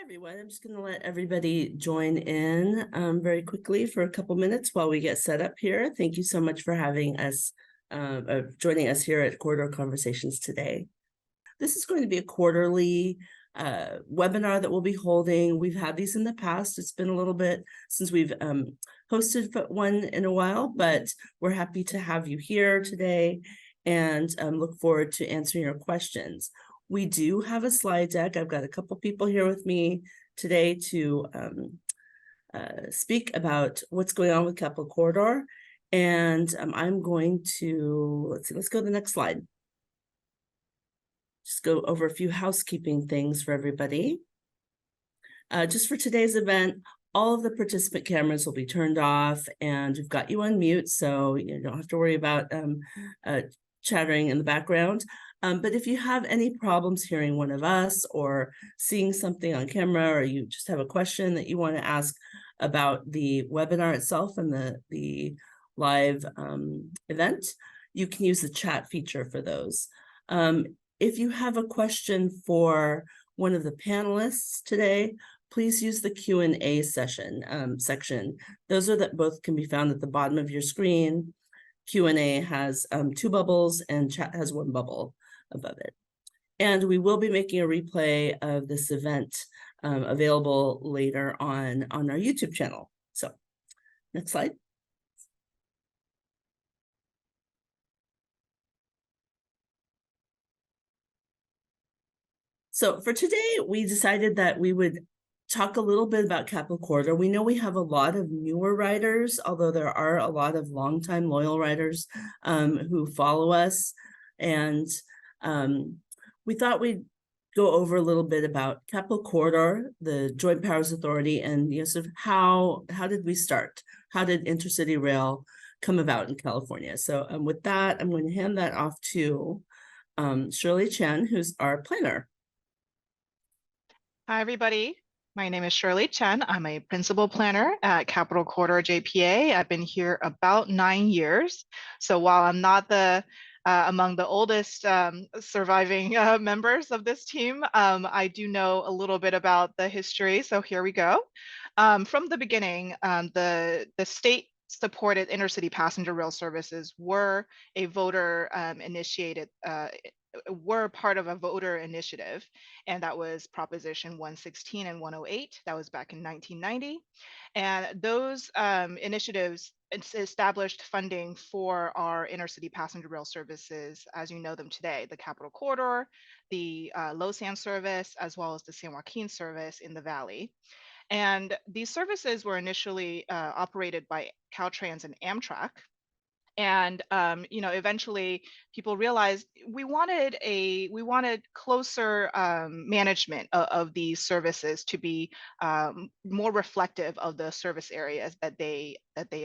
Hi, everyone. I'm just going to let everybody join in very quickly for a couple minutes while we get set up here. Thank you so much for having us, joining us here at Corridor Conversations today. This is going to be a quarterly webinar that we'll be holding. We've had these in the past. It's been a little bit since we've hosted one in a while, but we're happy to have you here today and look forward to answering your questions. We do have a slide deck. I've got a couple people here with me today to speak about what's going on with Capitol Corridor. And I'm going to, let's go to the next slide. Just go over a few housekeeping things for everybody. Just for today's event, all of the participant cameras will be turned off and we've got you on mute, so you don't have to worry about chattering in the background. But if you have any problems hearing one of us or seeing something on camera, or you just have a question that you want to ask about the webinar itself and the live event, you can use the chat feature for those. If you have a question for one of the panelists today, please use the Q&A section section. Those are that both can be found at the bottom of your screen. Q&A has 2 bubbles and chat has 1 bubble above it. And we will be making a replay of this event available later on our YouTube channel. So next slide. So for today, we decided that we would talk a little bit about Capitol Corridor. We know we have a lot of newer writers, although there are a lot of longtime loyal writers who follow us. And we thought we'd go over a little bit about Capitol Corridor, the Joint Powers Authority, and sort of how did we start? How did Intercity Rail come about in California? So with that, I'm going to hand that off to Shirley Chen, who's our planner. Hi, everybody. My name is Shirley Chen. I'm a principal planner at Capitol Corridor JPA. I've been here about 9 years. So while I'm not among the oldest surviving members of this team, I do know a little bit about the history. So here we go. From the beginning, the state supported intercity passenger rail services were a voter initiated were part of a voter initiative, and that was Proposition 116 and 108. That was back in 1990. And those initiatives established funding for our intercity passenger rail services as you know them today, the Capitol Corridor, the Losan service, as well as the San Joaquin service in the Valley. And these services were initially operated by Caltrans and Amtrak. And eventually people realized we wanted closer management of these services to be more reflective of the service areas that they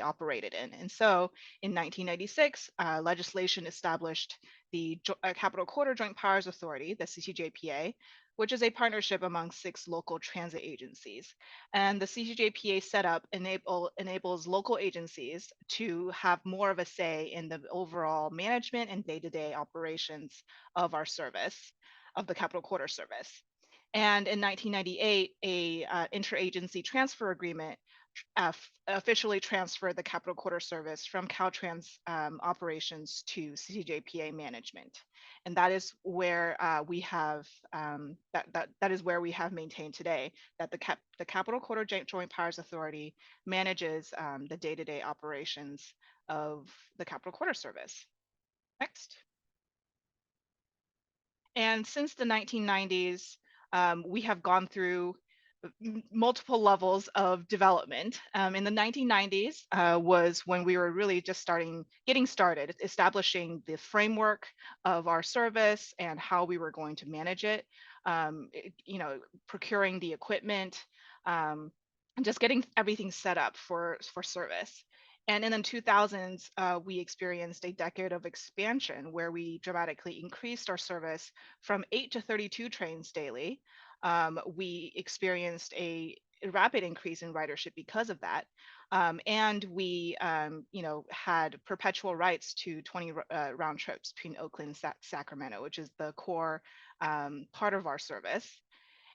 operated in. And so in 1996, legislation established the Capitol Corridor Joint Powers Authority, the CCJPA, which is a partnership among 6 local transit agencies. And the CCJPA setup enables local agencies to have more of a say in the overall management and day-to-day operations of our service, of the Capitol Corridor service. And in 1998, a interagency transfer agreement officially transferred the Capitol Corridor service from Caltrans operations to CCJPA management. And that is where we have that is where we have maintained today that the Capitol Corridor Joint Powers Authority manages the day-to-day operations of the Capitol Corridor service. Next. And since the 1990s, we have gone through multiple levels of development. In the 1990s was when we were really just getting started, establishing the framework of our service and how we were going to manage it, procuring the equipment, and just getting everything set up for service. And in the 2000s, we experienced a decade of expansion where we dramatically increased our service from 8 to 32 trains daily. We experienced a rapid increase in ridership because of that. And we, had perpetual rights to 20 round trips between Oakland and Sacramento, which is the core part of our service.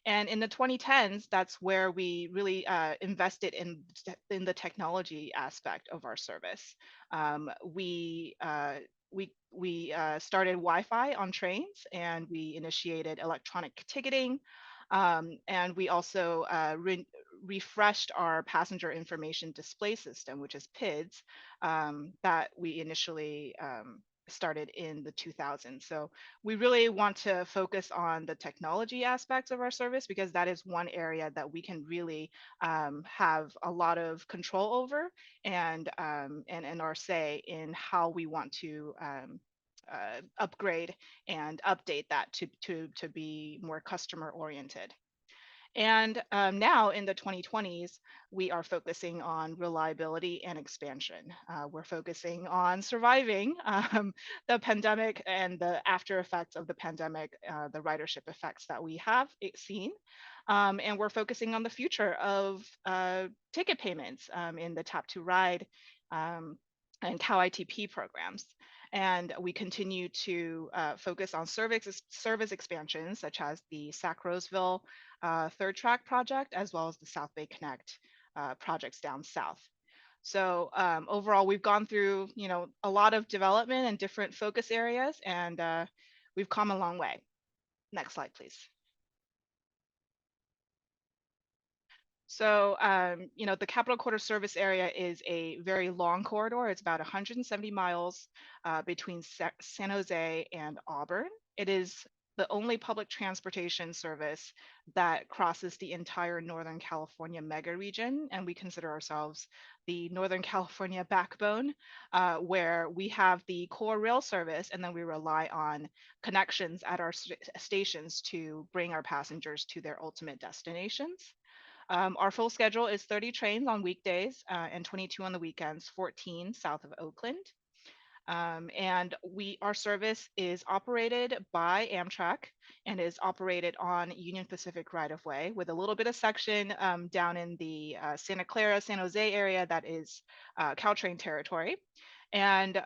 And in the 2010s, that's where we really invested in the technology aspect of our service. We started Wi-Fi on trains, and we initiated electronic ticketing, and we also refreshed our passenger information display system, which is PIDS, that we initially started in the 2000s. So we really want to focus on the technology aspects of our service, because that is one area that we can really have a lot of control over, and our say in how we want to upgrade and update that to be more customer oriented. And now in the 2020s, we are focusing on reliability and expansion. We're focusing on surviving the pandemic and the after effects of the pandemic, the ridership effects that we have seen. And we're focusing on the future of ticket payments in the Tap to Ride and COW ITP programs. And we continue to focus on service expansions, such as the Sac Roseville third track project, as well as the South Bay Connect projects down south. So overall, we've gone through, a lot of development and different focus areas, and we've come a long way. Next slide, please. So, the Capital Quarter service area is a very long corridor. It's about 170 miles between San Jose and Auburn. It is the only public transportation service that crosses the entire Northern California mega region, and we consider ourselves the Northern California backbone, where we have the core rail service, and then we rely on connections at our stations to bring our passengers to their ultimate destinations. Our full schedule is 30 trains on weekdays and 22 on the weekends, 14 south of Oakland. And our service is operated by Amtrak and is operated on Union Pacific right-of-way, with a little bit of section down in the Santa Clara, San Jose area that is Caltrain territory. And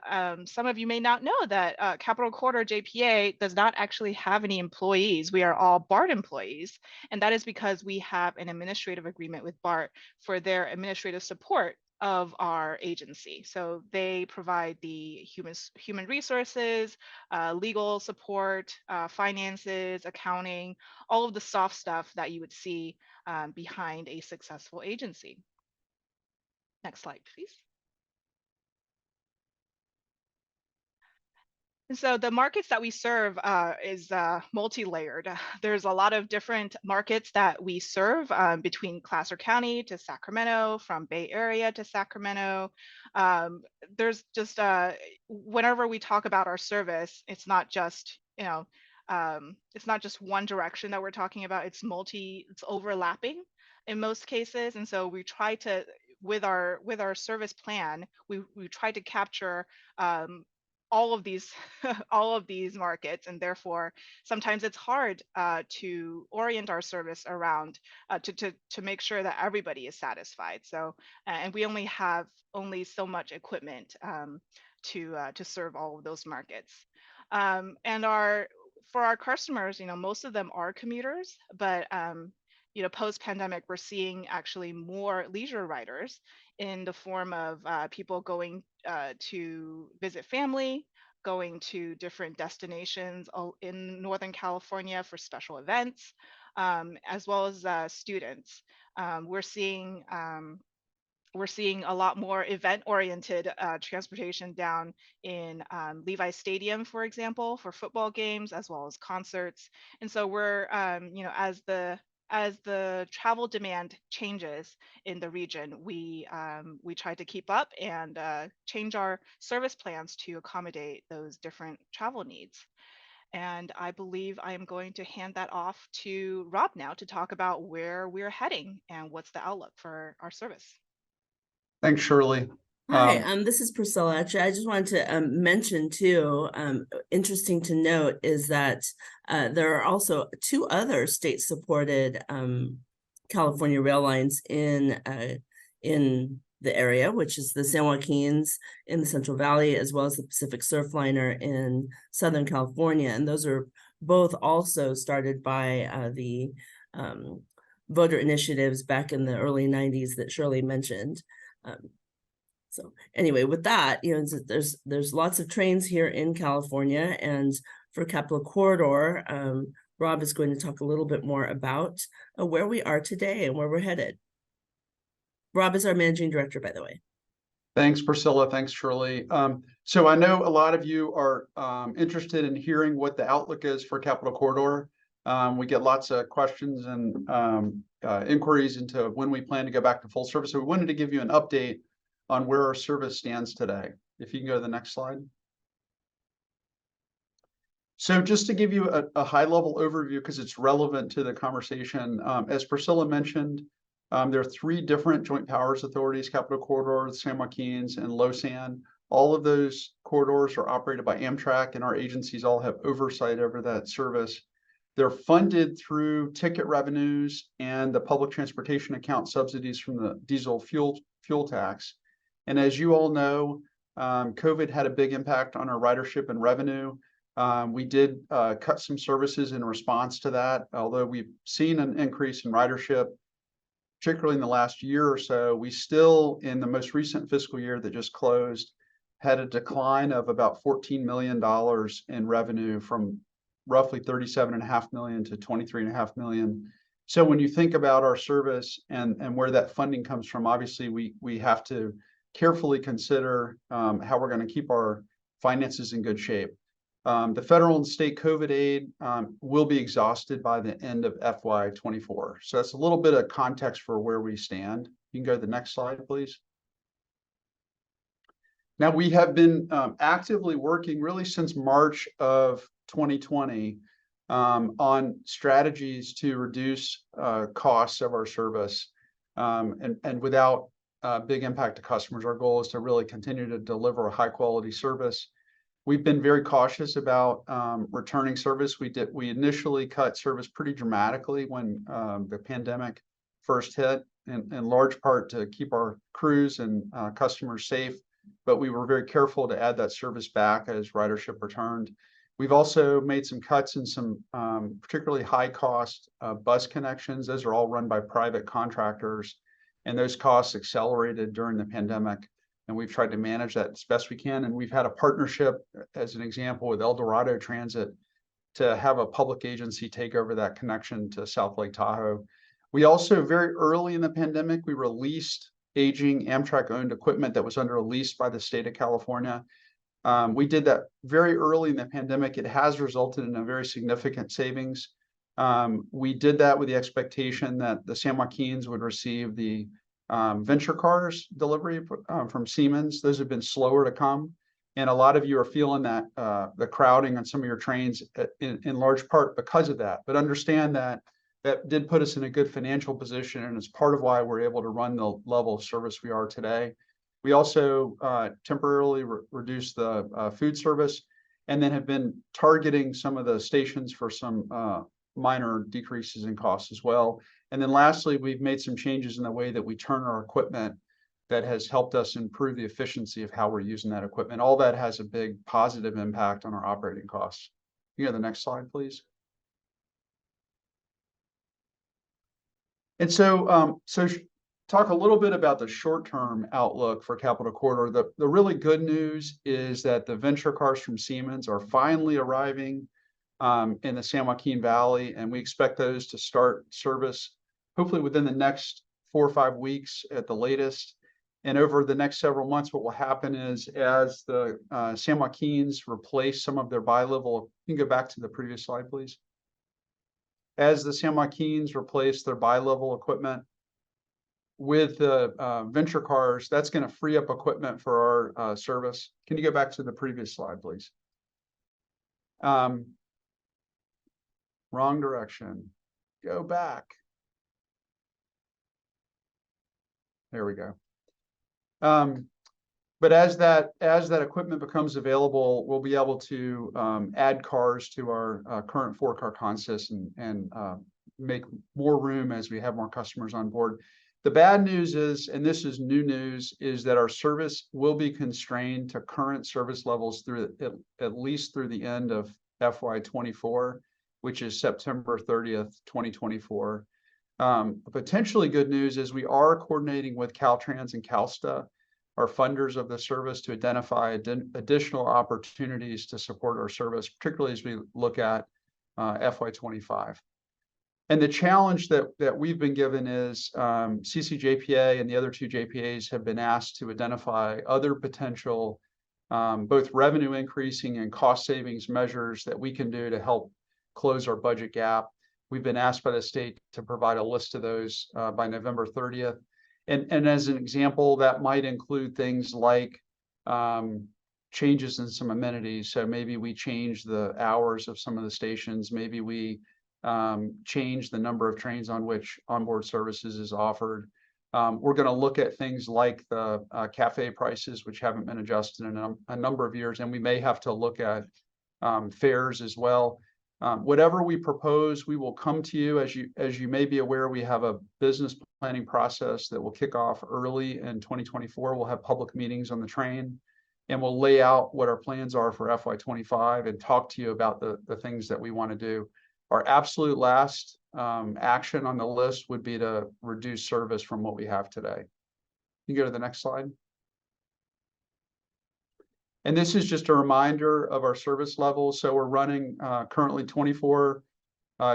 some of you may not know that Capital Quarter JPA does not actually have any employees. We are all BART employees. And that is because we have an administrative agreement with BART for their administrative support of our agency. So they provide the human resources, legal support, finances, accounting, all of the soft stuff that you would see behind a successful agency. Next slide, please. And so the markets that we serve is multi-layered. There's a lot of different markets that we serve between Placer County to Sacramento, from Bay Area to Sacramento. There's just, whenever we talk about our service, it's not just, it's not just one direction that we're talking about. It's overlapping in most cases. And so we try to, with our service plan, we try to capture all of these markets, and therefore sometimes it's hard to orient our service around to make sure that everybody is satisfied. So and we only have so much equipment to serve all of those markets. And for our customers, most of them are commuters, but post-pandemic, we're seeing actually more leisure riders in the form of people going to visit family, going to different destinations in Northern California for special events, as well as students. We're seeing a lot more event-oriented transportation down in Levi Stadium, for example, for football games, as well as concerts. And so we're, as the travel demand changes in the region, we try to keep up and change our service plans to accommodate those different travel needs. And I believe I am going to hand that off to Rob now to talk about where we're heading and what's the outlook for our service. Thanks, Shirley. Hi, this is Priscilla. Actually, I just wanted to mention too, interesting to note is that there are also 2 other state-supported California rail lines in the area, which is the San Joaquins in the Central Valley, as well as the Pacific Surfliner in Southern California. And those are both also started by the voter initiatives back in the early 90s that Shirley mentioned. So anyway, with that, there's lots of trains here in California, and for Capital Corridor, Rob is going to talk a little bit more about where we are today and where we're headed. Rob is our managing director, by the way. Thanks, Priscilla. Thanks, Shirley. So I know a lot of you are interested in hearing what the outlook is for Capital Corridor. We get lots of questions and inquiries into when we plan to go back to full service. So we wanted to give you an update on where our service stands today. If you can go to the next slide. So just to give you a high-level overview, because it's relevant to the conversation, as Priscilla mentioned, there are 3 different joint powers authorities: Capital Corridor, San Joaquin's, and LoSAN. All of those corridors are operated by Amtrak, and our agencies all have oversight over that service. They're funded through ticket revenues and the public transportation account subsidies from the diesel fuel tax. And as you all know, COVID had a big impact on our ridership and revenue. We did cut some services in response to that. Although we've seen an increase in ridership, particularly in the last year or so, we still, in the most recent fiscal year that just closed, had a decline of about $14 million in revenue, from roughly $37.5 million to $23.5 million. So when you think about our service and where that funding comes from, obviously we have to carefully consider how we're going to keep our finances in good shape. The federal and state COVID aid will be exhausted by the end of FY24. So that's a little bit of context for where we stand. You can go to the next slide, please. Now, we have been actively working really since March of 2020 on strategies to reduce costs of our service, and without big impact to customers. Our goal is to really continue to deliver a high quality service. We've been very cautious about returning service. We initially cut service pretty dramatically when the pandemic first hit, in large part to keep our crews and customers safe. But we were very careful to add that service back as ridership returned. We've also made some cuts in some particularly high cost bus connections. Those are all run by private contractors, and those costs accelerated during the pandemic. And we've tried to manage that as best we can. And we've had a partnership, as an example, with El Dorado Transit to have a public agency take over that connection to South Lake Tahoe. We also, very early in the pandemic, we released aging Amtrak-owned equipment that was under a lease by the state of California. We did that very early in the pandemic. It has resulted in a very significant savings. We did that with the expectation that the San Joaquin's would receive the venture cars delivery from Siemens. Those have been slower to come, and a lot of you are feeling that the crowding on some of your trains in large part because of that. But understand that that did put us in a good financial position, and it's part of why we're able to run the level of service we are today. We also temporarily reduced the food service, and then have been targeting some of the stations for some minor decreases in costs as well. And then lastly, we've made some changes in the way that we turn our equipment that has helped us improve the efficiency of how we're using that equipment. All that has a big positive impact on our operating costs. You go to the next slide, please. And so, talk a little bit about the short-term outlook for Capital Corridor. The really good news is that the venture cars from Siemens are finally arriving in the San Joaquin Valley, and we expect those to start service hopefully within the next 4 or 5 weeks at the latest. And over the next several months, what will happen is, as the San Joaquin's replace some of their bi-level, you can go back to the previous slide, please. As the San Joaquin's replace their bi-level equipment with the venture cars, that's going to free up equipment for our service. Can you go back to the previous slide, please? Wrong direction. Go back. There we go. But as that equipment becomes available, we'll be able to add cars to our current 4-car consist and make more room as we have more customers on board. The bad news is, and this is new news, is that our service will be constrained to current service levels through at least through the end of FY24. which is September 30th, 2024. Potentially good news is we are coordinating with Caltrans and CalSTA, our funders of the service, to identify additional opportunities to support our service, particularly as we look at FY25. And the challenge that we've been given is CCJPA and the other two JPAs have been asked to identify other potential both revenue increasing and cost savings measures that we can do to help close our budget gap. We've been asked by the state to provide a list of those by November 30th. And as an example, that might include things like changes in some amenities. So maybe we change the hours of some of the stations. Maybe we change the number of trains on which onboard services is offered. We're going to look at things like the cafe prices, which haven't been adjusted in a number of years, and we may have to look at fares as well. Whatever we propose, we will come to you. As you may be aware, we have a business planning process that will kick off early in 2024. We'll have public meetings on the train, and we'll lay out what our plans are for FY25 and talk to you about the things that we want to do. Our absolute last action on the list would be to reduce service from what we have today. You go to the next slide. And this is just a reminder of our service levels. So we're running currently 24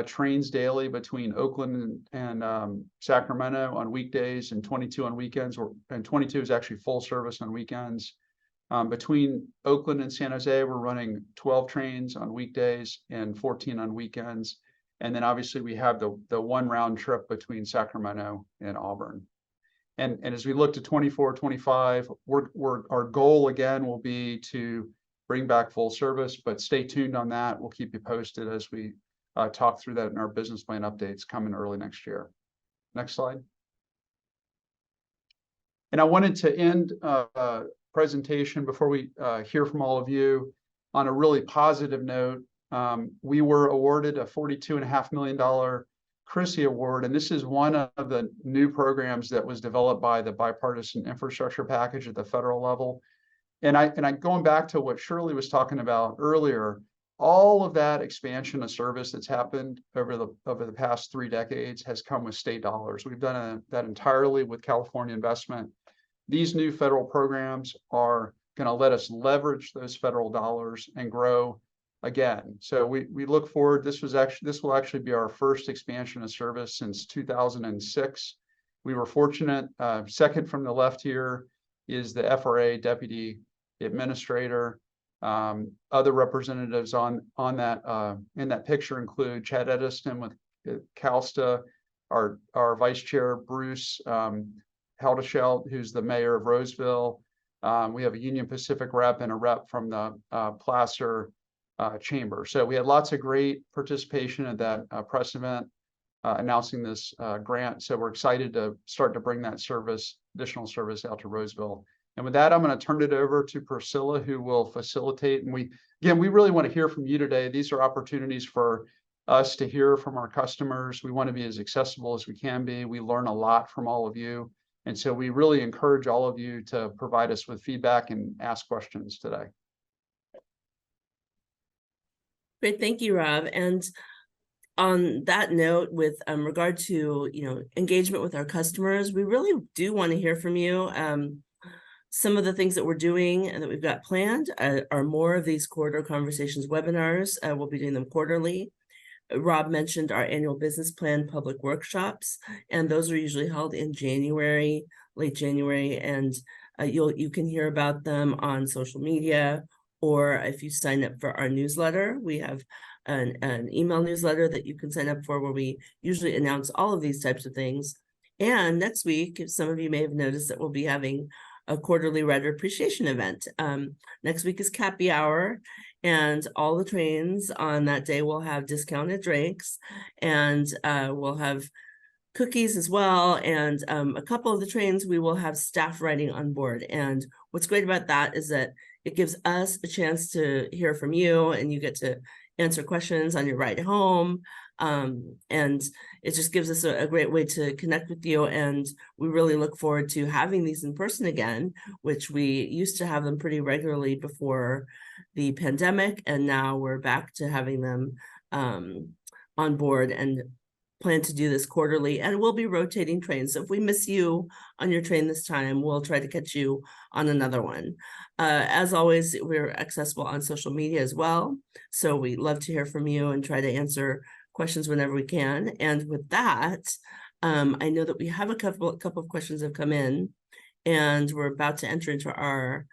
trains daily between Oakland and Sacramento on weekdays and 22 on weekends, and 22 is actually full service on weekends. Between Oakland and San Jose, we're running 12 trains on weekdays and 14 on weekends. And then obviously we have the one round trip between Sacramento and Auburn. And as we look to 24, 25, our goal again will be to bring back full service, but stay tuned on that. We'll keep you posted as we talk through that in our business plan updates coming early next year. Next slide. And I wanted to end presentation before we hear from all of you on a really positive note. We were awarded a $42.5 million CRISI award, and this is one of the new programs that was developed by the bipartisan infrastructure package at the federal level. And I going back to what Shirley was talking about earlier, all of that expansion of service that's happened over the past 3 decades has come with state dollars. We've done that entirely with California investment. These new federal programs are going to let us leverage those federal dollars and grow again. So we look forward. This will actually be our first expansion of service since 2006. We were fortunate. Second from the left here is the FRA deputy administrator. Other representatives on that in that picture include Chad Ediston with CalSTA, our vice chair Bruce Haldeshelt, who's the mayor of Roseville. We have a Union Pacific rep and a rep from the Placer chamber. So we had lots of great participation at that press event announcing this grant. So we're excited to start to bring that additional service out to Roseville. And with that, I'm going to turn it over to Priscilla, who will facilitate. And we really want to hear from you today. These are opportunities for us to hear from our customers. We want to be as accessible as we can be. We learn a lot from all of you. And so we really encourage all of you to provide us with feedback and ask questions today. Great, thank you, Rob. And on that note, with regard to engagement with our customers, we really do want to hear from you. Some of the things that we're doing and that we've got planned are more of these corridor conversations webinars. We'll be doing them quarterly. Rob mentioned our annual business plan public workshops, and those are usually held in January, late January, and you can hear about them on social media, or if you sign up for our newsletter. We have an email newsletter that you can sign up for where we usually announce all of these types of things. And next week, some of you may have noticed that we'll be having a quarterly writer appreciation event. Next week is Cappy Hour, and all the trains on that day will have discounted drinks, and we'll have cookies as well. And a couple of the trains, we will have staff writing on board. And what's great about that is that it gives us a chance to hear from you, and you get to answer questions on your ride home. And it just gives us a great way to connect with you. And we really look forward to having these in person again, which we used to have them pretty regularly before the pandemic. And now we're back to having them on board and plan to do this quarterly, and we'll be rotating trains. So if we miss you on your train this time, we'll try to catch you on another one. As always, we're accessible on social media as well. So we love to hear from you and try to answer questions whenever we can. And with that, I know that we have a couple of questions have come in, and we're about to enter into our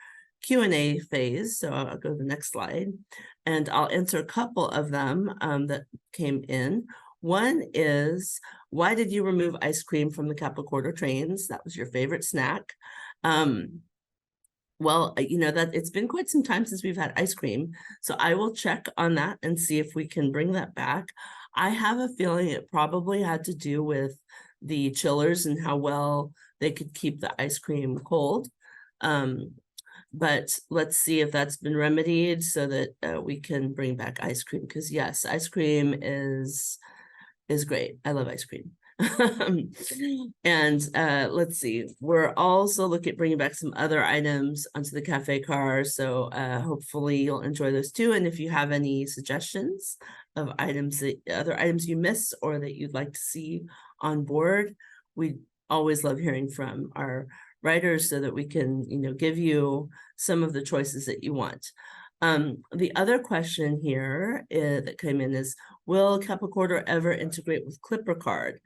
Q&A phase. So I'll go to the next slide, and I'll answer a couple of them that came in. One is, why did you remove ice cream from the Capital Corridor trains? That was your favorite snack. Well, you know, that it's been quite some time since we've had ice cream, so I will check on that and see if we can bring that back. I have a feeling it probably had to do with the chillers and how well they could keep the ice cream cold. But let's see if that's been remedied so that we can bring back ice cream, because yes, ice cream is great. I love ice cream. And let's see, we're also looking at bringing back some other items onto the cafe car, so hopefully you'll enjoy those too. And if you have any suggestions of items other items you missed or that you'd like to see on board, we always love hearing from our writers so that we can, you know, give you some of the choices that you want. The other question here that came in is, will Capital Corridor ever integrate with Clipper Card?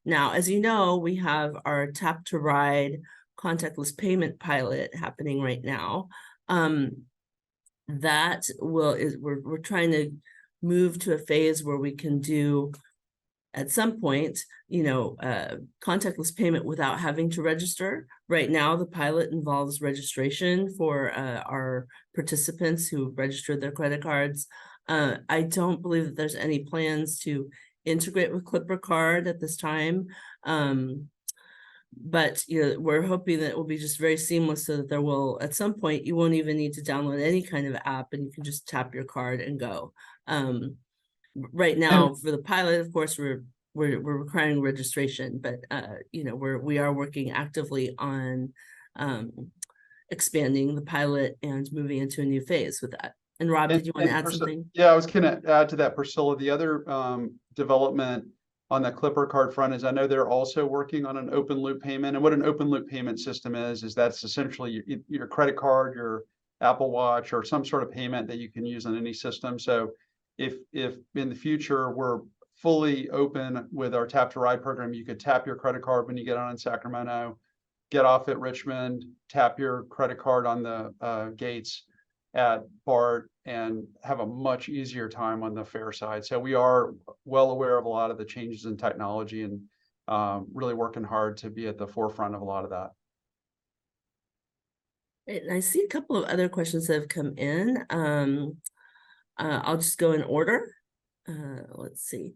Now, as you know, we have our Tap to Ride contactless payment pilot happening right now. That we're trying to move to a phase where we can do, at some point, you know, contactless payment without having to register. Right now, the pilot involves registration for our participants who registered their credit cards. I don't believe that there's any plans to integrate with Clipper Card at this time. But you know, we're hoping that it will be just very seamless, so that there will, at some point, you won't even need to download any kind of app, and you can just tap your card and go. Right now, for the pilot, of course, we're requiring registration, but you know, we are working actively on expanding the pilot and moving into a new phase with that. And Rob, did you want to add something? Yeah, I was gonna add to that, Priscilla. The other development on the Clipper Card front is I know they're also working on an open loop payment. And what an open loop payment system is that's essentially your credit card, your Apple Watch, or some sort of payment that you can use on any system. So if in the future we're fully open with our Tap to Ride program, you could tap your credit card when you get on in Sacramento, get off at Richmond, tap your credit card on the gates at BART, and have a much easier time on the fare side. So we are well aware of a lot of the changes in technology, and really working hard to be at the forefront of a lot of that. And I see a couple of other questions that have come in. I'll just go in order. Let's see.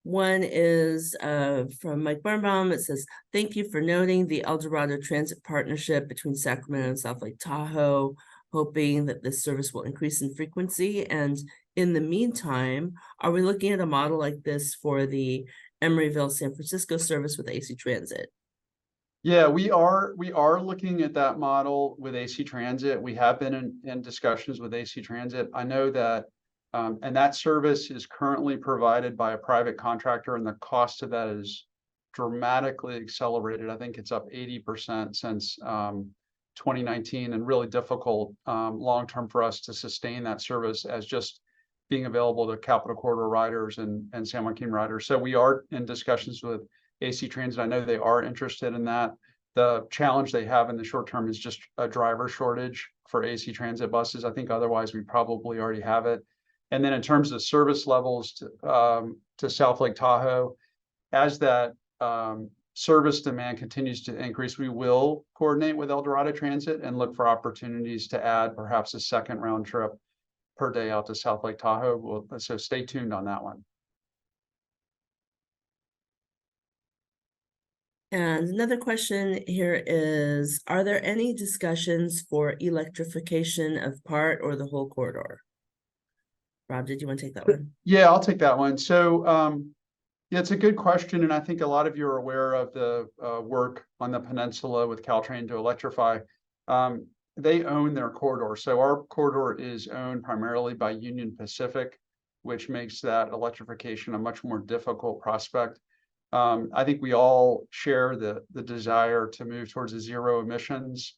One is from Mike Birnbaum. It says, thank you for noting the El Dorado Transit partnership between Sacramento and South Lake Tahoe, hoping that this service will increase in frequency. And in the meantime, are we looking at a model like this for the Emeryville, San Francisco service with AC Transit? Yeah, we are looking at that model with AC Transit. We have been in discussions with AC Transit. I know that, and that service is currently provided by a private contractor, and the cost of that is dramatically accelerated. I think it's up 80% since 2019, and really difficult long-term for us to sustain that service as just being available to Capital Corridor riders and San Joaquin riders. So we are in discussions with AC Transit. I know they are interested in that. The challenge they have in the short term is just a driver shortage for AC Transit buses. I think otherwise we probably already have it. And then in terms of service levels to South Lake Tahoe, as that service demand continues to increase, we will coordinate with El Dorado Transit and look for opportunities to add perhaps a second round trip per day out to South Lake Tahoe. So stay tuned on that one. And another question here is, are there any discussions for electrification of part or the whole corridor? Rob, did you want to take that one? Yeah, I'll take that one. So yeah, it's a good question. And I think a lot of you are aware of the work on the peninsula with Caltrain to electrify. They own their corridor. So our corridor is owned primarily by Union Pacific, which makes that electrification a much more difficult prospect. I think we all share the desire to move towards a zero emissions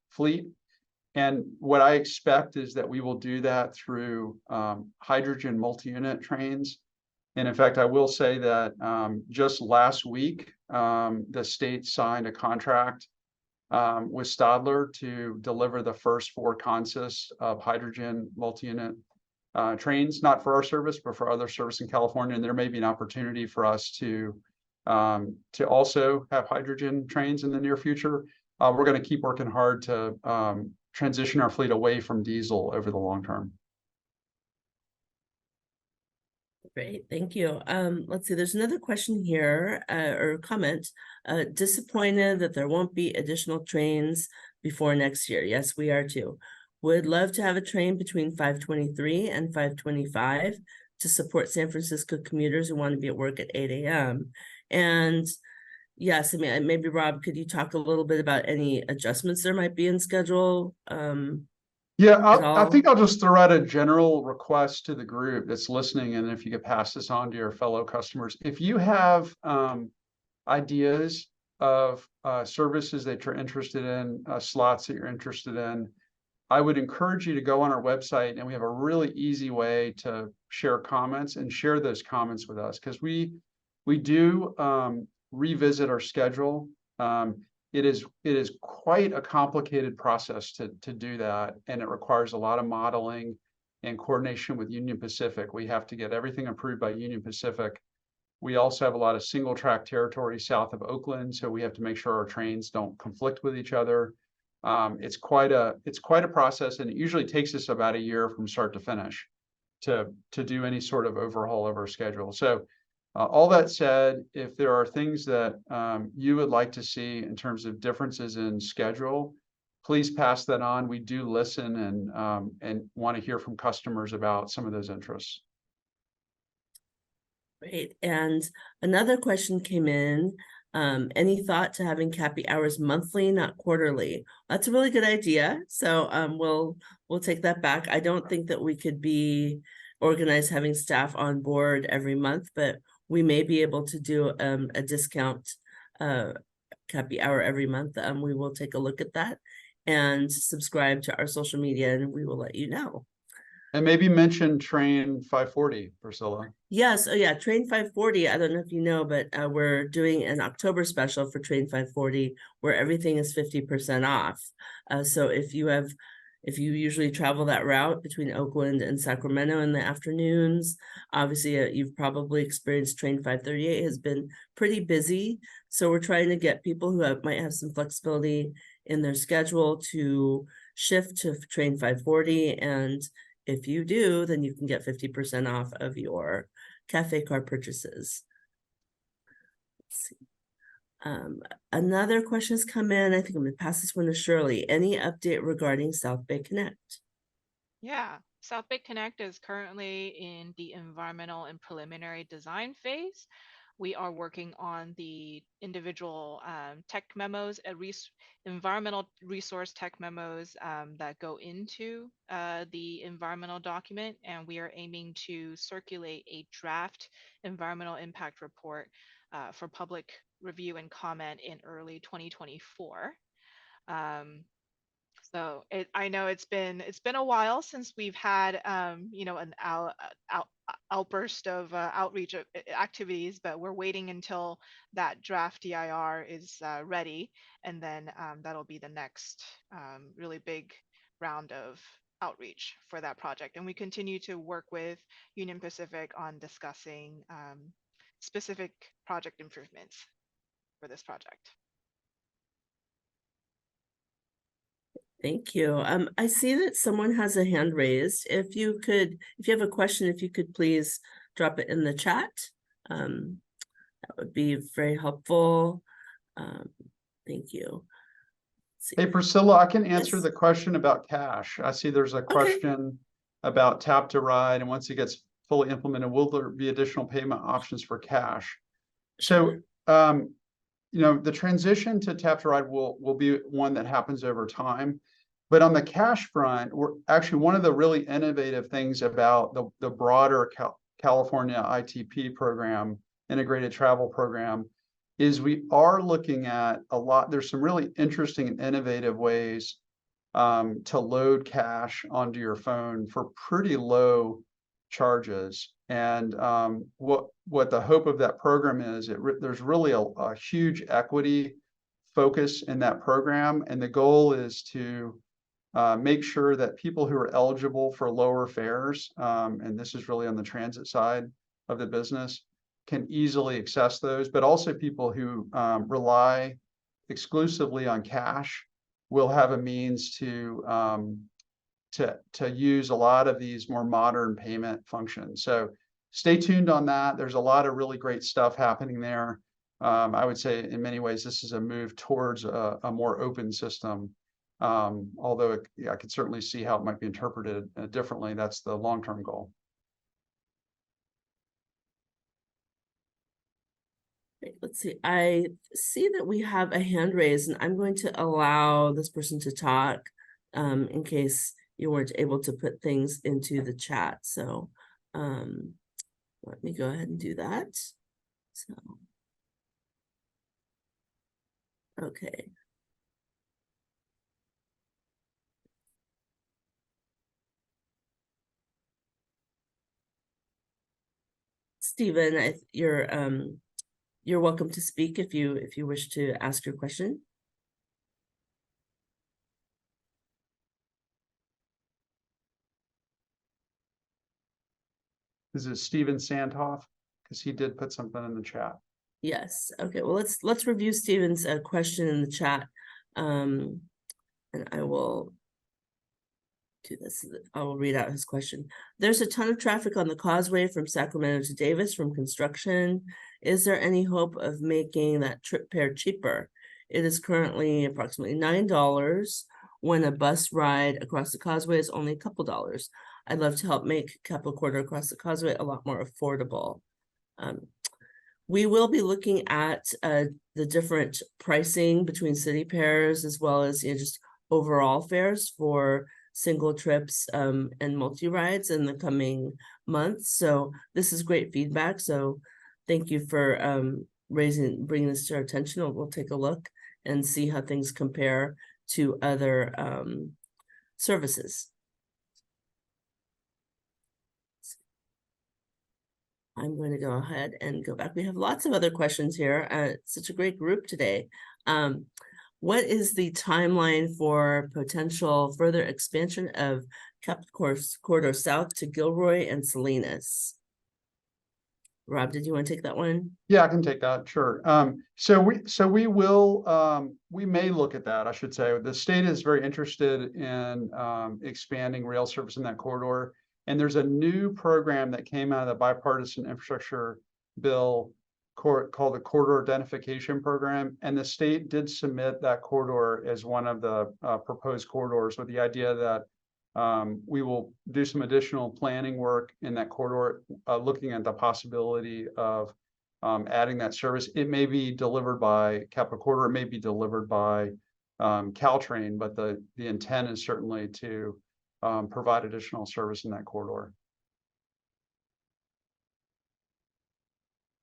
fleet. And what I expect is that we will do that through hydrogen multi-unit trains. And in fact, I will say that just last week, the state signed a contract with Stadler to deliver the first 4 consists of hydrogen multi-unit trains, not for our service, but for other service in California. And there may be an opportunity for us to also have hydrogen trains in the near future. We're going to keep working hard to transition our fleet away from diesel over the long term. Great, thank you. Let's see, there's another question here, or comment. Disappointed that there won't be additional trains before next year. Yes, we are too. Would love to have a train between 5:23 and 5:25 to support San Francisco commuters who want to be at work at 8 a.m. And yes, I mean, maybe Rob, could you talk a little bit about any adjustments there might be in schedule? Yeah, I all? think I'll just throw out a general request to the group that's listening, and if you could pass this on to your fellow customers. If you have ideas of services that you're interested in, slots that you're interested in, I would encourage you to go on our website, and we have a really easy way to share comments and share those comments with us, because we do revisit our schedule. It is quite a complicated process to do that, and it requires a lot of modeling and coordination with Union Pacific. We have to get everything approved by Union Pacific. We also have a lot of single track territory south of Oakland, so we have to make sure our trains don't conflict with each other. It's quite a process, and it usually takes us about a year from start to finish to do any sort of overhaul of our schedule. So all that said, if there are things that you would like to see in terms of differences in schedule, please pass that on. We do listen and want to hear from customers about some of those interests. Great. And another question came in. Any thought to having CAPI hours monthly, not quarterly? That's a really good idea. So we'll take that back. I don't think that we could be organized having staff on board every month, but we may be able to do a discount CAPI hour every month. We will take a look at that and subscribe to our social media, and we will let you know. And maybe mention Train 540, Priscilla. Yes, oh yeah, Train 540. I don't know if you know, but we're doing an October special for Train 540 where everything is 50% off. So if you usually travel that route between Oakland and Sacramento in the afternoons, obviously you've probably experienced Train 538 has been pretty busy. So we're trying to get people who might have some flexibility in their schedule to shift to Train 540. And if you do, then you can get 50% off of your cafe card purchases. Let's see. Another question has come in. I think I'm going to pass this one to Shirley. Any update regarding South Bay Connect? Yeah, South Bay Connect is currently in the environmental and preliminary design phase. We are working on the individual tech memos, environmental resource tech memos that go into the environmental document, and we are aiming to circulate a draft environmental impact report for public review and comment in early 2024. So I know it's been a while since we've had an outburst of outreach activities, but we're waiting until that draft DIR is ready, and then that'll be the next really big round of outreach for that project. And we continue to work with Union Pacific on discussing specific project improvements for this project. Thank you. I see that someone has a hand raised. If you have a question, if you could please drop it in the chat. That would be very helpful. Thank you. Hey, Priscilla, I can answer Yes. the question about cash. I see there's a question about Tap to Ride, and once it gets fully implemented, will there be additional payment options for cash? So, the transition to Tap to Ride will be one that happens over time. But on the cash front, we're actually one of the really innovative things about the broader California ITP program, Integrated Travel Program, is we are looking at a lot. There's some really interesting and innovative ways to load cash onto your phone for pretty low charges. And what the hope of that program is, there's really a huge equity focus in that program, and the goal is to make sure that people who are eligible for lower fares, and this is really on the transit side of the business, can easily access those, but also people who rely exclusively on cash will have a means to use a lot of these more modern payment functions. So stay tuned on that. There's a lot of really great stuff happening there. I would say in many ways, this is a move towards a more open system. Although I could certainly see how it might be interpreted differently. That's the long-term goal. Great, let's see. I see that we have a hand raised, and I'm going to allow this person to talk in case you weren't able to put things into the chat. So let me go ahead and do that. So, okay. Stephen, you're welcome to speak if you wish to ask your question. Is it Steven Sandhoff? Because he did put something in the chat. Yes. Okay. Well, let's review Stephen's question in the chat, and I will do this. I will read out his question. There's a ton of traffic on the causeway from Sacramento to Davis from construction. Is there any hope of making that trip fare cheaper? It is currently approximately $9 when a bus ride across the causeway is only a couple dollars. I'd love to help make Capital Corridor across the causeway a lot more affordable. We will be looking at the different pricing between city pairs, as well as just overall fares for single trips and multi-rides in the coming months. So this is great feedback. So thank you for bringing this to our attention. We'll take a look and see how things compare to other services. I'm going to go ahead and go back. We have lots of other questions here. Such a great group today. What is the timeline for potential further expansion of Capital Corridor South to Gilroy and Salinas? Rob, did you want to take that one? Yeah, I can take that. Sure. So we will we may look at that. I should say the state is very interested in expanding rail service in that corridor. And there's a new program that came out of the bipartisan infrastructure bill called the Corridor Identification Program. And the state did submit that corridor as one of the proposed corridors, with the idea that we will do some additional planning work in that corridor, looking at the possibility of adding that service. It may be delivered by Capital Corridor, it may be delivered by Caltrain, but the intent is certainly to provide additional service in that corridor.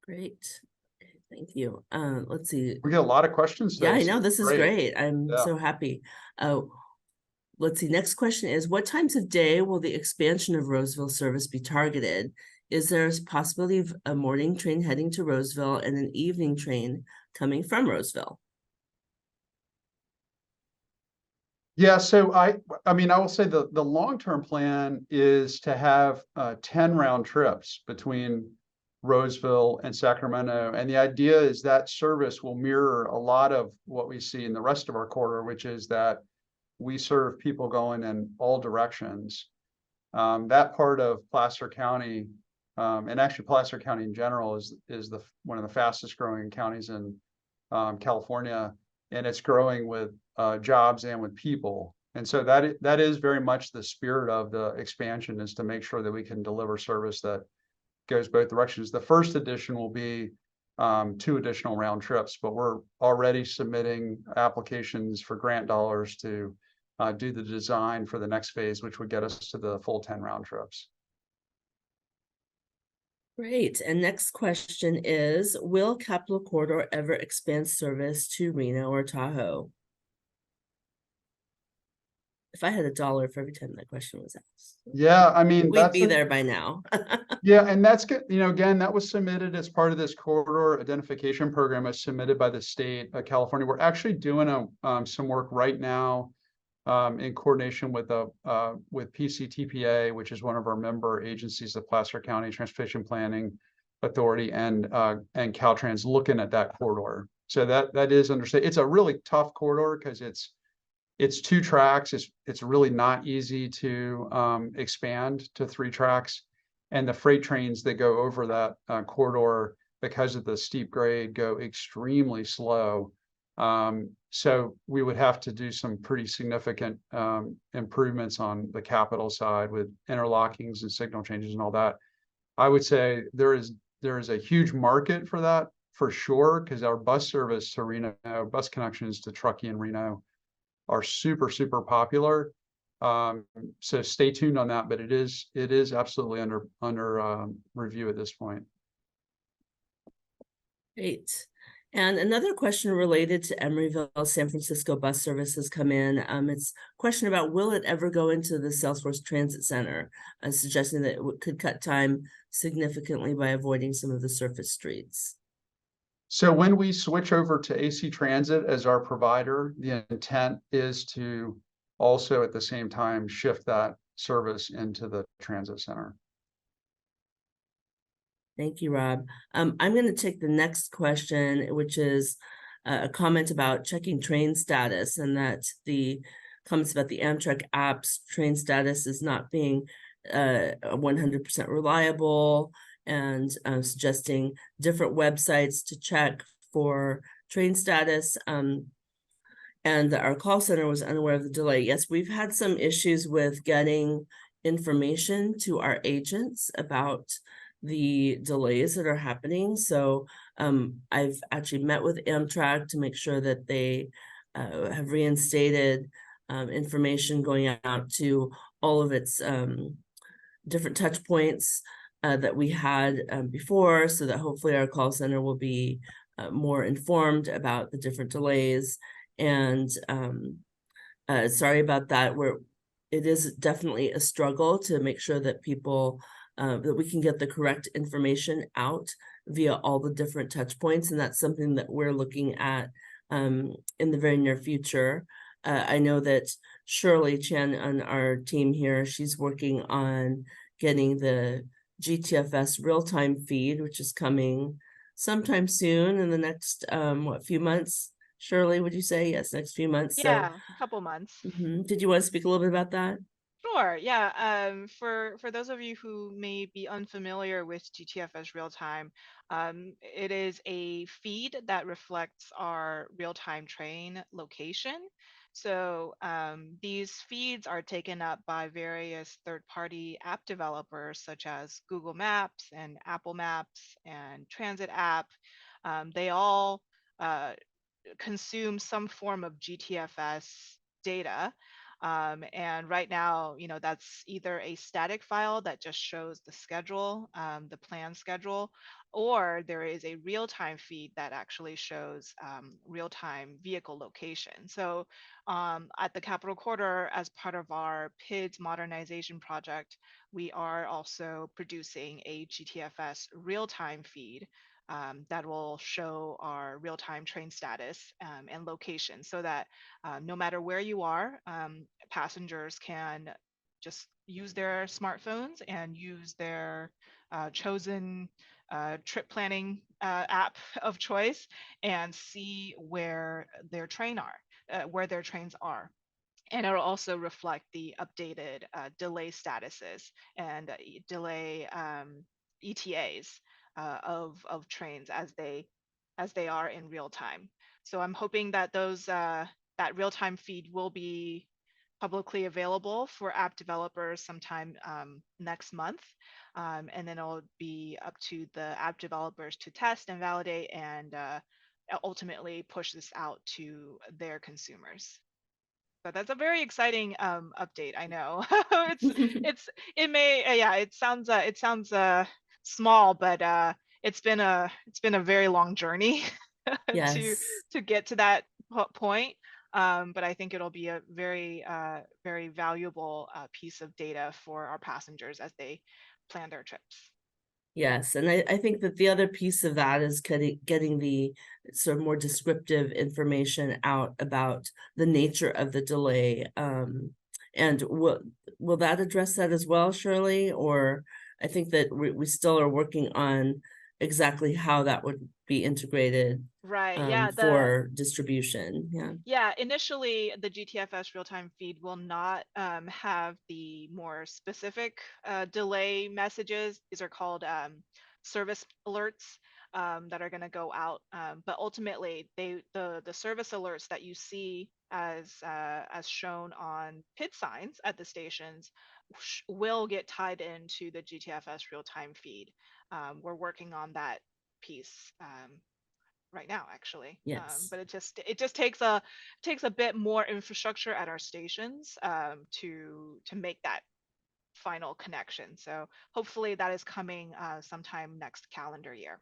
Great. Thank you. Let's see. We get a lot of questions today. Yeah, I know. This is great. I'm Yeah. so happy. Let's see. Next question is, what times of day will the expansion of Roseville service be targeted? Is there a possibility of a morning train heading to Roseville and an evening train coming from Roseville? Yeah, so I mean, I will say the long-term plan is to have 10 round trips between Roseville and Sacramento. And the idea is that service will mirror a lot of what we see in the rest of our corridor, which is that we serve people going in all directions. That part of Placer County, and actually Placer County in general, is one of the fastest growing counties in California, and it's growing with jobs and with people. And so that is very much the spirit of the expansion, is to make sure that we can deliver service that goes both directions. The first edition will be 2 additional round trips, but we're already submitting applications for grant dollars to do the design for the next phase, which would get us to the full 10 round trips. Great. And next question is, will Capital Corridor ever expand service to Reno or Tahoe? If I had $1 for every time that question was asked, Yeah, I mean, we'd that's be a- there by now. Yeah, and that's good. You know, again, that was submitted as part of this corridor identification program as submitted by the state of California. We're actually doing some work right now in coordination with PCTPA, which is one of our member agencies, the Placer County Transportation Planning Authority, and Caltrans, looking at that corridor. So that is understood. It's a really tough corridor because it's 2 tracks. It's really not easy to expand to 3 tracks, and the freight trains that go over that corridor, because of the steep grade, go extremely slow. So we would have to do some pretty significant improvements on the capital side with interlockings and signal changes and all that. I would say there is a huge market for that for sure, because our bus service to Reno, bus connections to Truckee and Reno are super, super popular. So stay tuned on that, but it is absolutely under review at this point. Great. And another question related to Emeryville, San Francisco bus service has come in. It's a question about, will it ever go into the Salesforce Transit Center, suggesting that it could cut time significantly by avoiding some of the surface streets. So when we switch over to AC Transit as our provider, the intent is to also at the same time shift that service into the transit center. Thank you, Rob. I'm going to take the next question, which is a comment about checking train status, and that the comments about the Amtrak app's train status is not being 100% reliable, and suggesting different websites to check for train status. And our call center was unaware of the delay. Yes, we've had some issues with getting information to our agents about the delays that are happening. So I've actually met with Amtrak to make sure that they have reinstated information going out to all of its different touch points that we had before, so that hopefully our call center will be more informed about the different delays. And sorry about that. It is definitely a struggle to make sure that people that we can get the correct information out via all the different touch points, and that's something that we're looking at in the very near future. I know that Shirley Chen on our team here, she's working on getting the GTFS real-time feed, which is coming sometime soon in the next few months. Shirley, would you say? Yes, next few months. Yeah, a couple months. Did you want to speak a little bit about that? Sure, yeah. For those of you who may be unfamiliar with GTFS real time, it is a feed that reflects our real-time train location. So these feeds are taken up by various third-party app developers such as Google Maps and Apple Maps and Transit app. They all consume some form of GTFS data. And right now, that's either a static file that just shows the schedule, the plan schedule, or there is a real-time feed that actually shows real-time vehicle location. So at the Capital Corridor, as part of our PIDS modernization project, we are also producing a GTFS real-time feed that will show our real-time train status and location, so that no matter where you are, passengers can just use their smartphones and use their chosen trip planning app of choice and see where their trains are. And it'll also reflect the updated delay statuses and delay ETAs of trains as they are in real time. So I'm hoping that that real time feed will be publicly available for app developers sometime next month, and then it'll be up to the app developers to test and validate and ultimately push this out to their consumers. So that's a very exciting update. I know it sounds small, but it's been a very long journey to Yes. get to that point. But I think it'll be a very valuable piece of data for our passengers as they plan their trips. Yes, and I think that the other piece of that is getting the sort of more descriptive information out about the nature of the delay. And will that address that as well, Shirley? Or I think that we still are working on exactly how that would be integrated Right. Yeah. for distribution. Yeah. Yeah, initially the GTFS real-time feed will not have the more specific delay messages. These are called service alerts that are going to go out. But ultimately, the service alerts that you see as shown on PID signs at the stations will get tied into the GTFS real-time feed. We're working on that piece right now, actually. Yes. But it just takes a bit more infrastructure at our stations to make that final connection. So hopefully that is coming sometime next calendar year.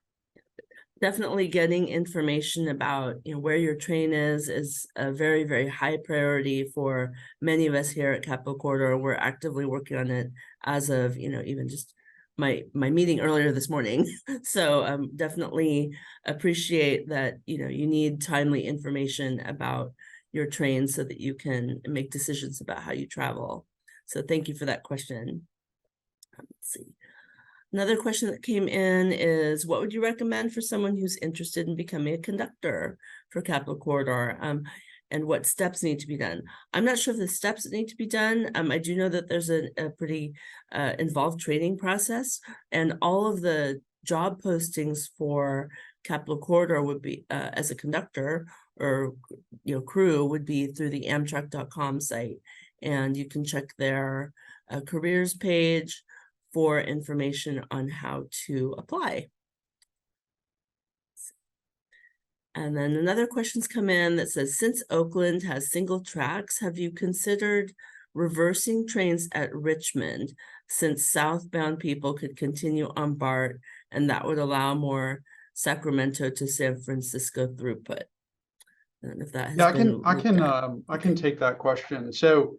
Definitely getting information about where your train is a very, very high priority for many of us here at Capital Corridor. We're actively working on it as of even just my meeting earlier this morning. So definitely appreciate that you need timely information about your train so that you can make decisions about how you travel. So thank you for that question. Let's see. Another question that came in is, what would you recommend for someone who's interested in becoming a conductor for Capital Corridor? And what steps need to be done? I'm not sure of the steps that need to be done. I do know that there's a pretty involved training process, and all of the job postings for Capital Corridor would be as a conductor or crew would be through the Amtrak.com site, and you can check their careers page for information on how to apply. And then another question's come in that says, since Oakland has single tracks, have you considered reversing trains at Richmond, since southbound people could continue on BART and that would allow more Sacramento to San Francisco throughput? And if that has been I can take that question. So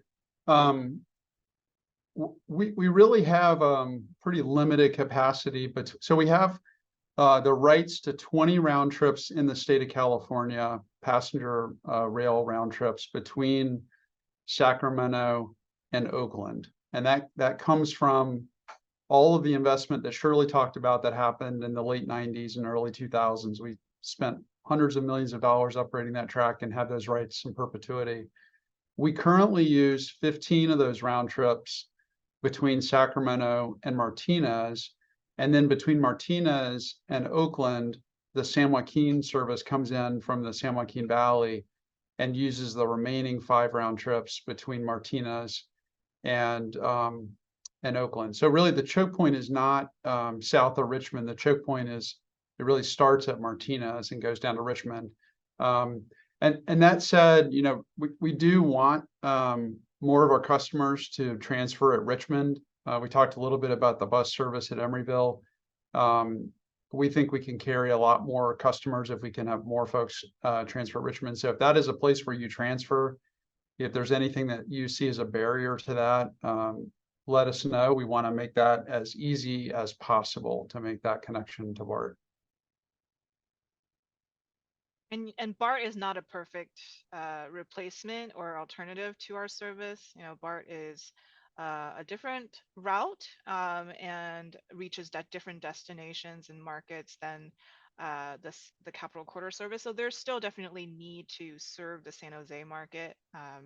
we really have pretty limited capacity, but so we have the rights to 20 round trips in the state of California, passenger rail round trips between Sacramento and Oakland. And that comes from all of the investment that Shirley talked about that happened in the late 90s and early 2000s. We spent hundreds of millions of dollars upgrading that track and have those rights in perpetuity. We currently use 15 of those round trips between Sacramento and Martinez. And then between Martinez and Oakland, the San Joaquin service comes in from the San Joaquin Valley and uses the remaining 5 round trips between Martinez and Oakland. So really the choke point is not south of Richmond. The choke point is, it really starts at Martinez and goes down to Richmond. And that said, we do want more of our customers to transfer at Richmond. We talked a little bit about the bus service at Emeryville. We think we can carry a lot more customers if we can have more folks transfer at Richmond. So if that is a place where you transfer, if there's anything that you see as a barrier to that, let us know. We want to make that as easy as possible to make that connection to BART. And BART is not a perfect replacement or alternative to our service. BART is a different route and reaches different destinations and markets than the Capital Corridor service. So there's still definitely need to serve the San Jose market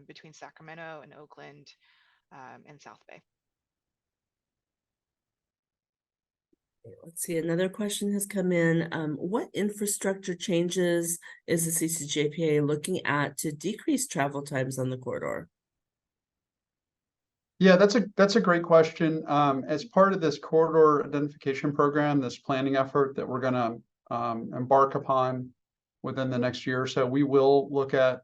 between Sacramento and Oakland and South Bay. Let's see, another question has come in. What infrastructure changes is the CCJPA looking at to decrease travel times on the corridor? Yeah, that's a great question. As part of this corridor identification program, this planning effort that we're going to embark upon within the next year or so, we will look at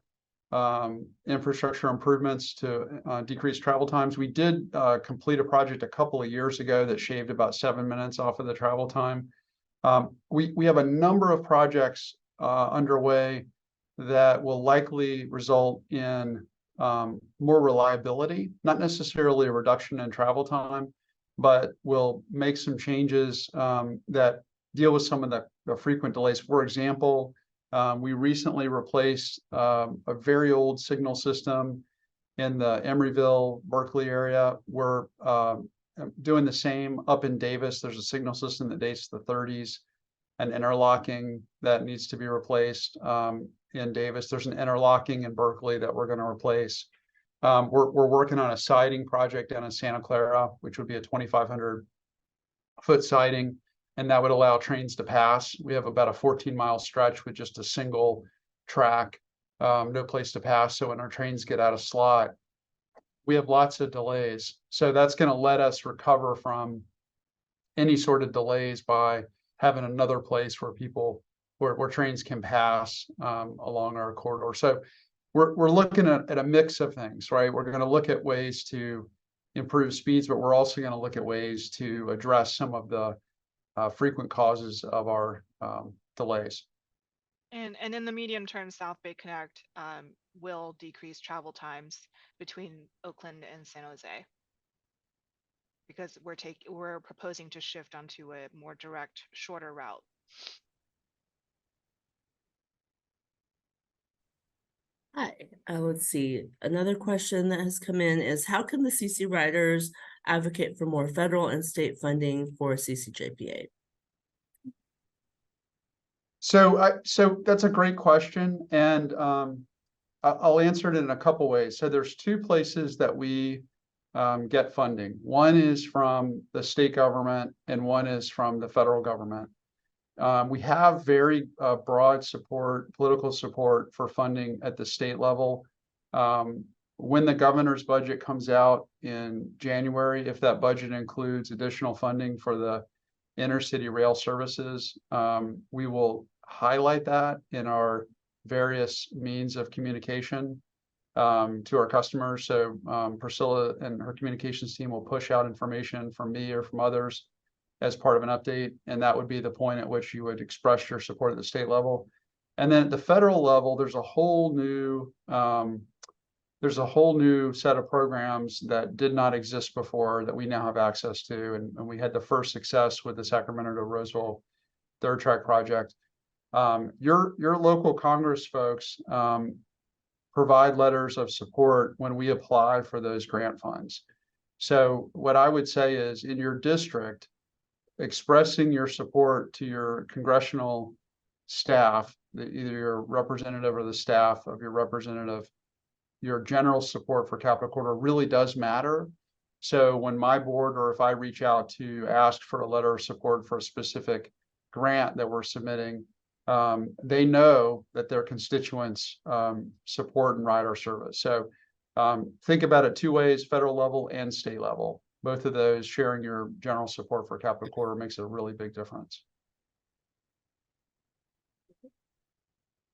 infrastructure improvements to decrease travel times. We did complete a project a couple of years ago that shaved about 7 minutes off of the travel time. We have a number of projects underway that will likely result in more reliability, not necessarily a reduction in travel time, but will make some changes that deal with some of the frequent delays. For example, we recently replaced a very old signal system in the Emeryville, Berkeley area. We're doing the same up in Davis. There's a signal system that dates to the 30s, an interlocking that needs to be replaced in Davis. There's an interlocking in Berkeley that we're going to replace. We're working on a siding project down in Santa Clara, which would be a 2,500-foot siding, and that would allow trains to pass. We have about a 14-mile stretch with just a single track, no place to pass. So when our trains get out of slot, we have lots of delays. So that's going to let us recover from any sort of delays by having another place where where trains can pass along our corridor. So we're looking at a mix of things, right? We're going to look at ways to improve speeds, but we're also going to look at ways to address some of the frequent causes of our delays. And in the medium term, South Bay Connect will decrease travel times between Oakland and San Jose, because we're proposing to shift onto a more direct, shorter route. Hi, let's see. Another question that has come in is, how can the CC Riders advocate for more federal and state funding for CCJPA? So that's a great question, and I'll answer it in a couple ways. So there's two places that we get funding. One is from the state government, and one is from the federal government. We have very broad support, political support for funding at the state level. When the governor's budget comes out in January, if that budget includes additional funding for the intercity rail services, we will highlight that in our various means of communication to our customers. So Priscilla and her communications team will push out information from me or from others as part of an update, and that would be the point at which you would express your support at the state level. And then at the federal level, there's a whole new set of programs that did not exist before that we now have access to, and we had the first success with the Sacramento to Roseville third track project. Your local Congress folks provide letters of support when we apply for those grant funds. So what I would say is, in your district, expressing your support to your congressional staff, either your representative or the staff of your representative, your general support for Capital Corridor really does matter. So when my board, or if I reach out to ask for a letter of support for a specific grant that we're submitting, they know that their constituents support and ride our service. So think about it two ways: federal level and state level. Both of those, sharing your general support for Capital Corridor makes a really big difference.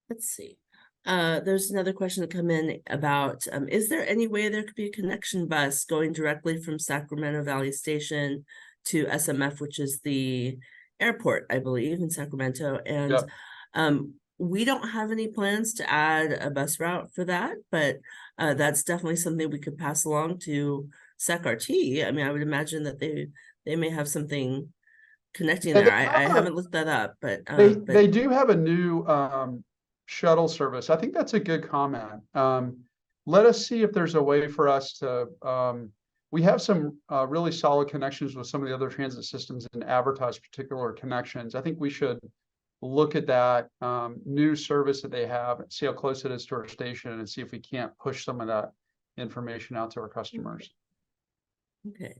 Let's see. There's another question that come in about, is there any way there could be a connection bus going directly from Sacramento Valley Station to SMF, which is the airport, I believe, in Sacramento? And Yep. We don't have any plans to add a bus route for that, but that's definitely something we could pass along to SAC-RT. I mean, I would imagine that they may have something connecting there. I haven't looked that up, but they do have a new shuttle service. I think that's a good comment. Let us see if there's a way for us to we have some really solid connections with some of the other transit systems and advertise particular connections. I think we should look at that new service that they have and see how close it is to our station, and see if we can't push some of that information out to our customers. Okay,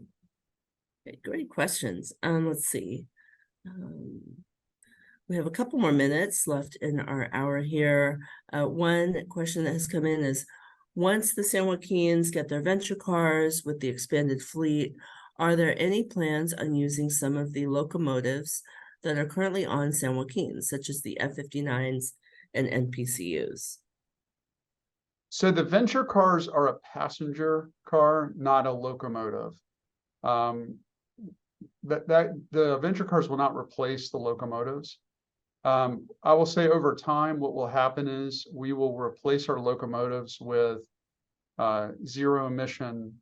great questions. Let's see. We have a couple more minutes left in our hour here. One question that has come in is, once the San Joaquins get their venture cars with the expanded fleet, are there any plans on using some of the locomotives that are currently on San Joaquin, such as the F-59s and NPCUs? So the venture cars are a passenger car, not a locomotive. The venture cars will not replace the locomotives. I will say over time, what will happen is we will replace our locomotives with zero emission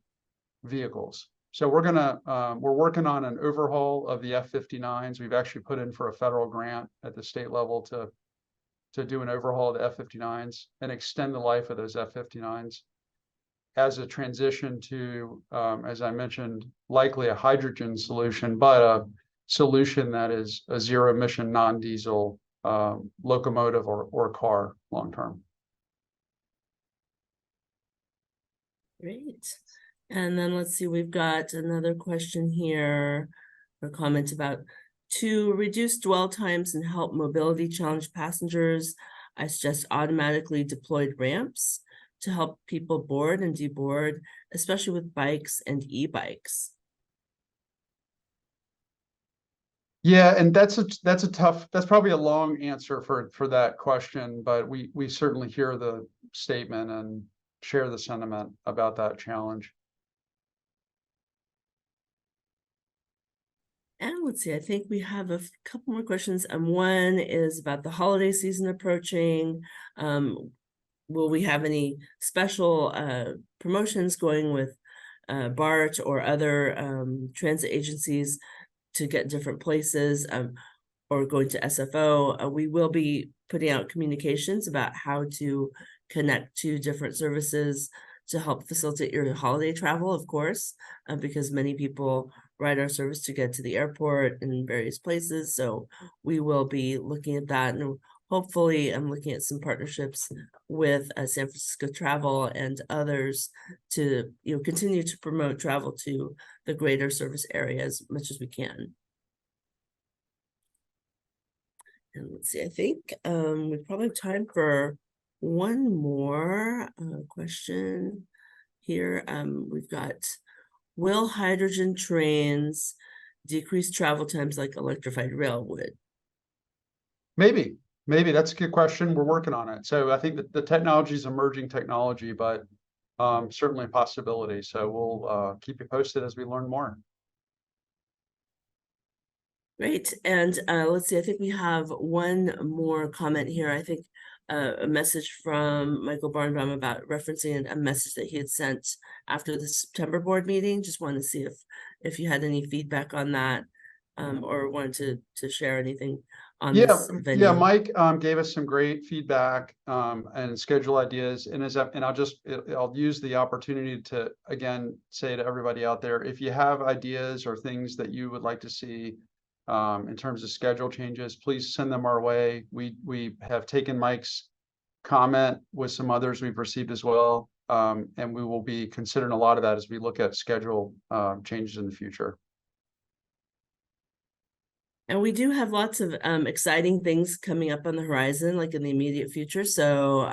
vehicles. So we're working on an overhaul of the F-59s. We've actually put in for a federal grant at the state level to do an overhaul of the F-59s and extend the life of those F-59s as a transition to, as I mentioned, likely a hydrogen solution, but a solution that is a zero emission, non-diesel locomotive or car long term. Great. And then let's see, we've got another question here, or comment about to reduce dwell times and help mobility challenged passengers. I suggest automatically deployed ramps to help people board and deboard, especially with bikes and e-bikes. Yeah, and that's probably a long answer for that question, but we certainly hear the statement and share the sentiment about that challenge. And let's see, I think we have a couple more questions. One is about the holiday season approaching. Will we have any special promotions going with BART or other transit agencies to get different places, or going to SFO? We will be putting out communications about how to connect to different services to help facilitate your holiday travel, of course, because many people ride our service to get to the airport and various places. So we will be looking at that, and hopefully I'm looking at some partnerships with San Francisco Travel and others to continue to promote travel to the greater service area as much as we can. And let's see, I think we probably have time for one more question here. We've got, will hydrogen trains decrease travel times like electrified rail would? Maybe that's a good question. We're working on it. So I think that the technology is emerging technology, but certainly a possibility. So we'll keep you posted as we learn more. Great. And let's see, I think we have one more comment here. I think a message from Michael Barnbaum about referencing a message that he had sent after the September board meeting. Just wanted to see if you had any feedback on that, or wanted to share anything on this venue. Yeah, Mike gave us some great feedback and schedule ideas. And I'll use the opportunity to again say to everybody out there, if you have ideas or things that you would like to see in terms of schedule changes, please send them our way. We have taken Mike's comment with some others we've received as well, and we will be considering a lot of that as we look at schedule changes in the future. And we do have lots of exciting things coming up on the horizon, like in the immediate future. So,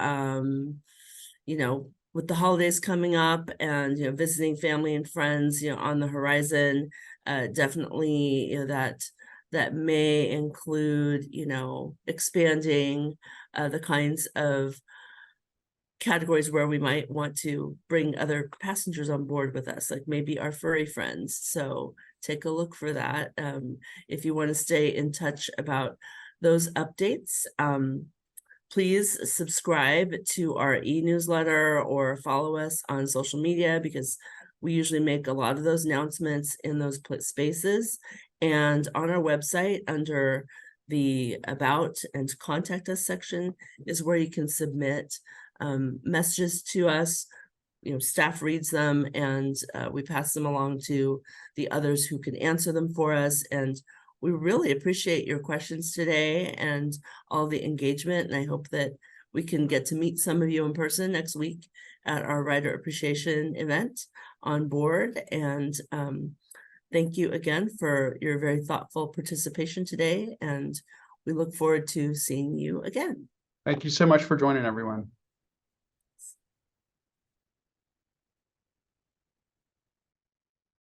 with the holidays coming up and, visiting family and friends, on the horizon, definitely, that may include, expanding the kinds of categories where we might want to bring other passengers on board with us, like maybe our furry friends. So take a look for that. If you want to stay in touch about those updates, please subscribe to our e-newsletter or follow us on social media, because we usually make a lot of those announcements in those spaces. And on our website, under the About and Contact Us section, is where you can submit messages to us. Staff reads them, and we pass them along to the others who can answer them for us. And we really appreciate your questions today and all the engagement. And I hope that we can get to meet some of you in person next week at our Rider Appreciation event on board. And thank you again for your very thoughtful participation today. And we look forward to seeing you again. Thank you so much for joining, everyone.